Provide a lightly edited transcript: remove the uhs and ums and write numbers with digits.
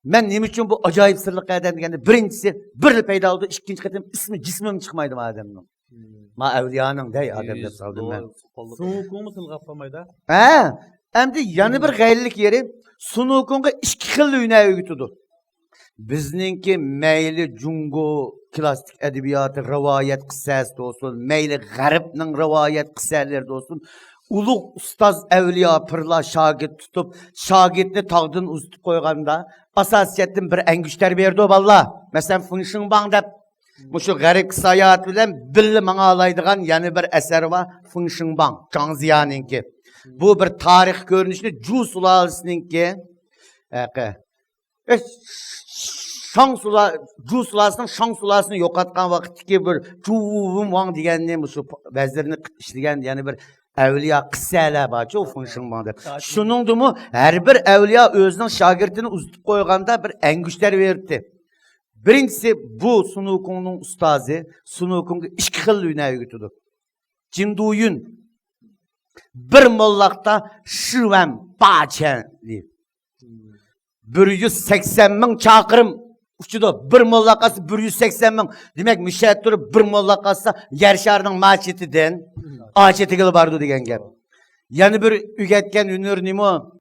Ben neyim için bu acayip sırlık eden degende birincisi bir payda oldu, ikinci katım ismi cismim çıkmaydı adamın. Ma evliyanın dey adam dep saldım ben. Sunukumu tılgaplamaydı. He, endi yana bir gayrilik yeri sunukunga iki xil üne ögütüdü. Bizninki meyli Jungo klasik edebiyatı rivayet kıssası olsun, meyli garipnin rivayet kıssaları olsun. Ulug' ustaz evliya pırla şagird tutup, şagirdni tağdın uzutup koyganda asasiyetin bir engüşler berdi o valla. Mesela Fınşın Bang dep, şu garip kıssayat bilen billi mana alaydıgan yani bir eser var, Fınşın Bang, Zhang Ziyaninki. Bu bir tarih görünüşünü Zhu sulalısınınki. Zhu sulasının Shang sulasını yokatkan vakitteki bir Zhu Wang degenini şu bezlerini işleyen yani bir evliya kıssalar var ki o Fınşın Bang'da. Şunun dumu her bir evliya özünün şagirdini uzutup koyganda bir engüşler verdi. Birincisi bu Sunukun'un ustazı, Sunukun'u iki xillüğüne ögütüdü. Jinduyun bir mollakta Şıvem Baçenli. 180 bin çakırım uçudu. Bir mollakası 180 bin. Demek müşahit durup bir mollakası yer şarının maçetinden Ağaçeti gılı bardı degen gap. Yani bir ügetken ünür nimo